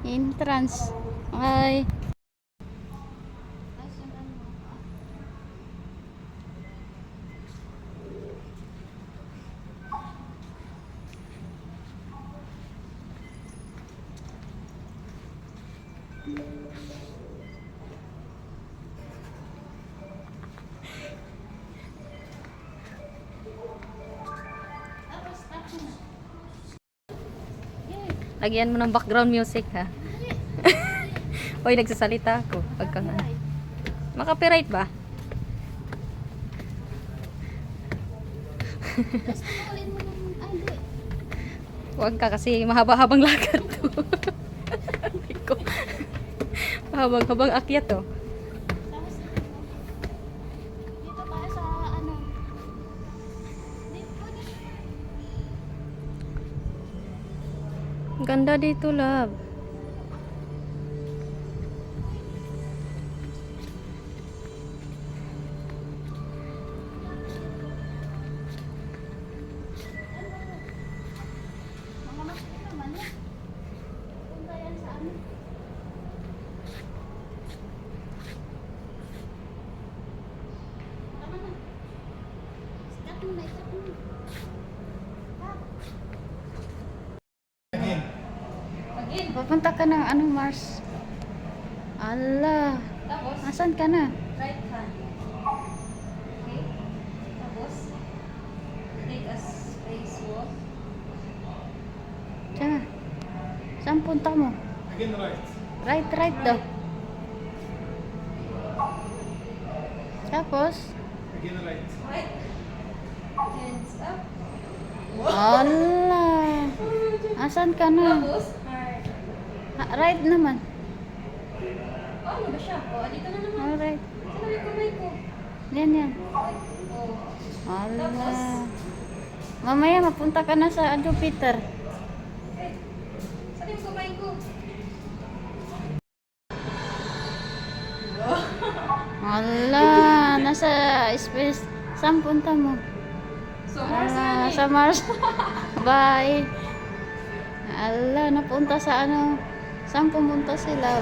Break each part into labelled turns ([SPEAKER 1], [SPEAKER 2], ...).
[SPEAKER 1] Entrance. Ay. Lagyan mo ng background music ha. Hoy, nagsasalita ako. Pagkang ano. Maka-copyright ba? Huwag ka kasi mahaba-habang lakad to. Mahabang-habang akyat to.
[SPEAKER 2] Dito tayo sa ano.
[SPEAKER 1] Ganda dito, love.
[SPEAKER 2] Mga masakit naman yan. Punta yan sa ano. Tama na. Stop mo na, stop mo.
[SPEAKER 1] Papunta ka ng ano, Mars? Allah.
[SPEAKER 2] Tapos,
[SPEAKER 1] Asan ka na?
[SPEAKER 2] right hand. Okay. Tapos, take a space walk.
[SPEAKER 1] Diyan. Saan punta mo?
[SPEAKER 3] Again, right.
[SPEAKER 1] Right daw. Tapos,
[SPEAKER 3] Again, right.
[SPEAKER 2] Right. Hands up.
[SPEAKER 1] Allah. Asan ka na?
[SPEAKER 2] Tapos, heart.
[SPEAKER 1] Right naman.
[SPEAKER 2] Oh, ano ba siya? Oh, dito na naman.
[SPEAKER 1] Alright.
[SPEAKER 2] Saan yung kamay ko?
[SPEAKER 1] Yan.
[SPEAKER 2] Oh.
[SPEAKER 1] Allah. Mamaya mapunta ka na sa Jupiter.
[SPEAKER 2] Eh, saan yung kamay ko?
[SPEAKER 1] Allah. Nasa space. Saan punta mo?
[SPEAKER 2] So, Mars
[SPEAKER 1] Allah.
[SPEAKER 2] na
[SPEAKER 1] Sa Mars. Bye. Allah. Napunta sa ano? Saan pumunta sila?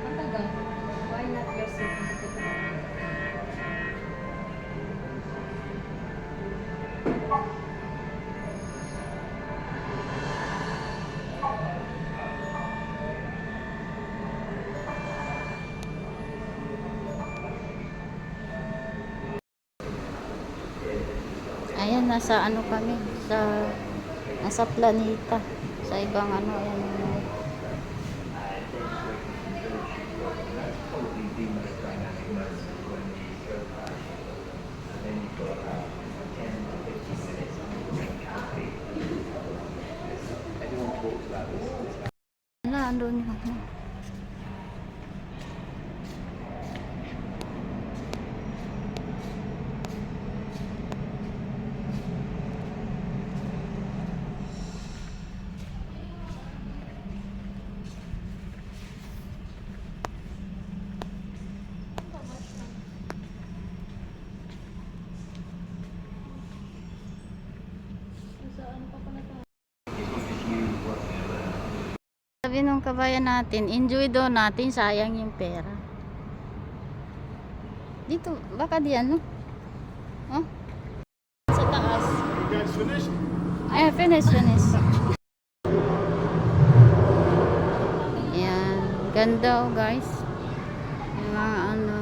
[SPEAKER 2] Ang tagal. Why not yourself?
[SPEAKER 1] Ayan, nasa ano kami? Nasa planeta. Sa ibang ano. Ayan. Wala, andun yun. Sabi nung kabayan natin, enjoy daw natin, sayang yung pera. Dito, baka diyan, no? Oh? Sa taas.
[SPEAKER 3] You guys finished?
[SPEAKER 1] Ay, finish. Yan. Ganda, oh, guys. Yung mga ano.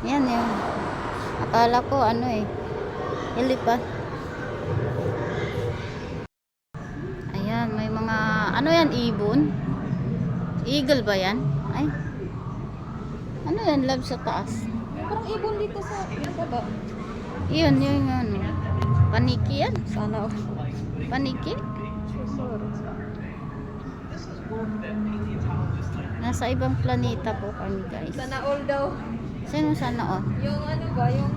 [SPEAKER 1] Yan yung akala ko ano ilipad. Ayan, may mga ano yan, ibon? Eagle ba yan? Ay. Ano yan, love sa taas?
[SPEAKER 2] Parang ibon dito sa baba.
[SPEAKER 1] Yun, yung ano. Paniki yan.
[SPEAKER 2] Sana all.
[SPEAKER 1] Paniki? Nasa ibang planeta po kami, guys.
[SPEAKER 2] Sana all daw.
[SPEAKER 1] Sino sana oh?
[SPEAKER 2] Yung ano ba, yung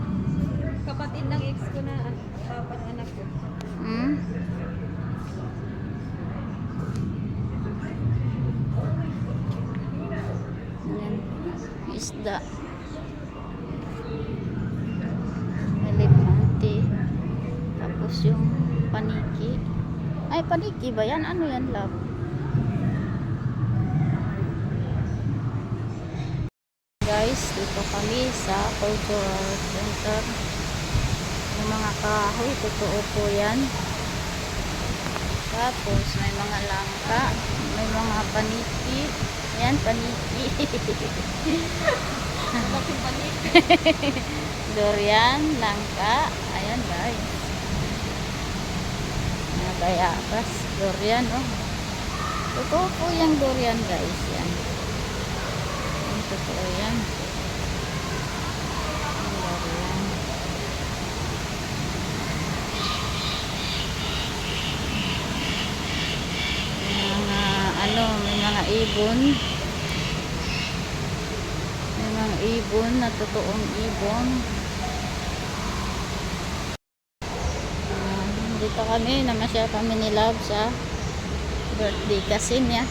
[SPEAKER 2] kapatid ng ex ko na papa ng anak ko.
[SPEAKER 1] Hmm? isda. Elepante. Tapos yung paniki. Ay, paniki ba yan? Ano yan, love? Guys, dito kami sa Cultural Center. Yung mga kahoy, totoo po yan. Tapos, may mga langka. May mga paniki. Ayan, paniki. Durian, langka. Ayan, guys. Mga bayabas. Durian, oh. Totoo po yung durian, guys. Yan. Ang totoo yan. Ang durian. May mga ibon. May mga ibon na totoong ibon. Dito kami, namasyal kami ni Love sa birthday kasi niya.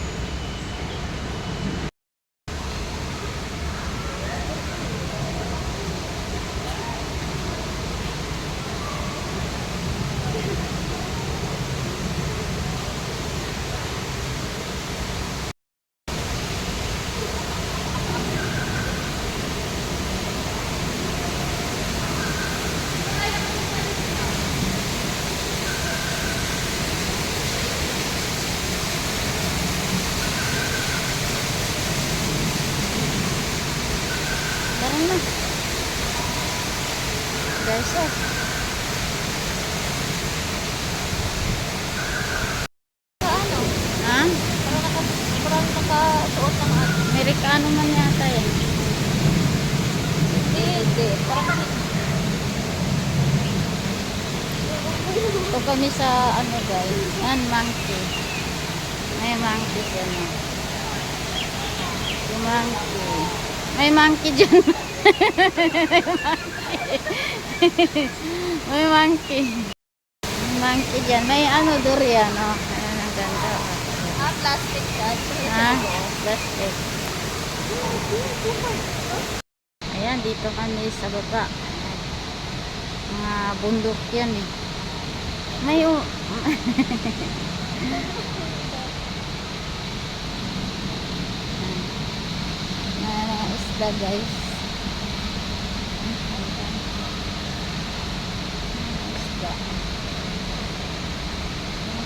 [SPEAKER 1] Tara na. Guys, oh.
[SPEAKER 2] Ano?
[SPEAKER 1] Ha?
[SPEAKER 2] Parang nakasuot ng ano.
[SPEAKER 1] Amerikano man yata yan.
[SPEAKER 2] Hindi. Parang
[SPEAKER 1] Ito kami sa ano guys. Yan, monkey. May monkey dyan. Oh. Yung monkey. May monkey dyan. May monkey. May monkey dyan. May ano, durian. Oh. Ayan, ang ganda.
[SPEAKER 2] plastic yan.
[SPEAKER 1] Ha? Plastic. Ayan, dito kami sa baba. Mga bundok yan eh. May mga isda guys. Isda.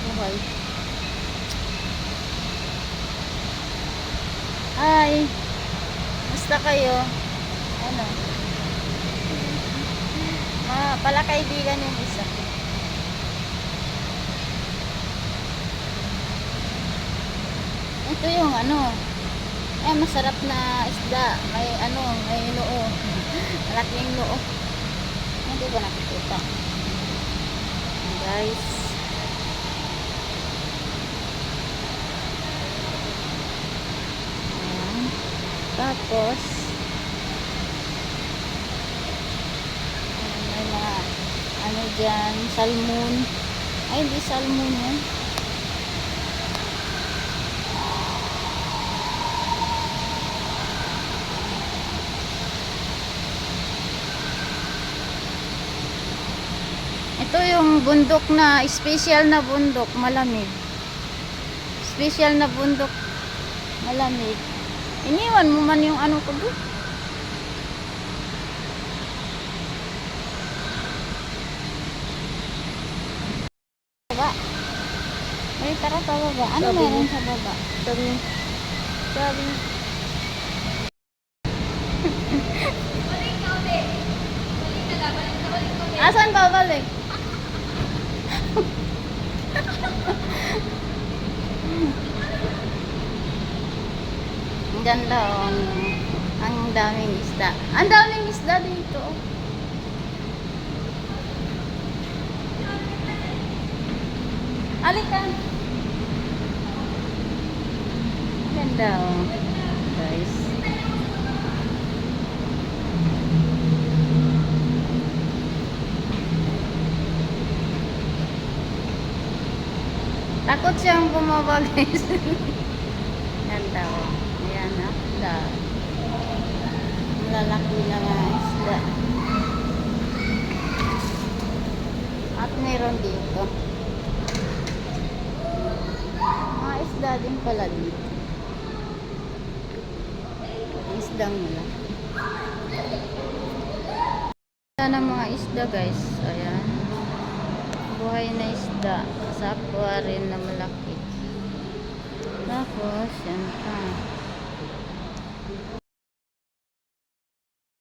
[SPEAKER 1] Buhay. Hi. Basta kayo? Ano? Pala kaibigan yung isa. Ito yung ano, masarap na isda. May ano, may noo. Malaking noo. Hindi ko nakikita. Guys. Ayan. Tapos, may mga ano dyan, salmon. Ay, hindi salmon yan. Ito yung bundok na, special na bundok, malamig. Special na bundok, malamig. Iniwan mo man yung ano ko doon. Baba. Ay, tara pa baba. Ano meron sa baba? Sabi. Asan ba balik? Ang ganda oh. Ang daming isda. Ang daming isda dito. Halika. Ang ganda oh. Guys. Takot siyang bumaba guys. Ganda oh. Ayan ah. malalaki na mga isda. At meron dito. Mga isda din pala dito. Isdang malaki. Ng mga isda guys. Ayan. Buhay na isda sa aquarium na malaki. Tapos, yan pa.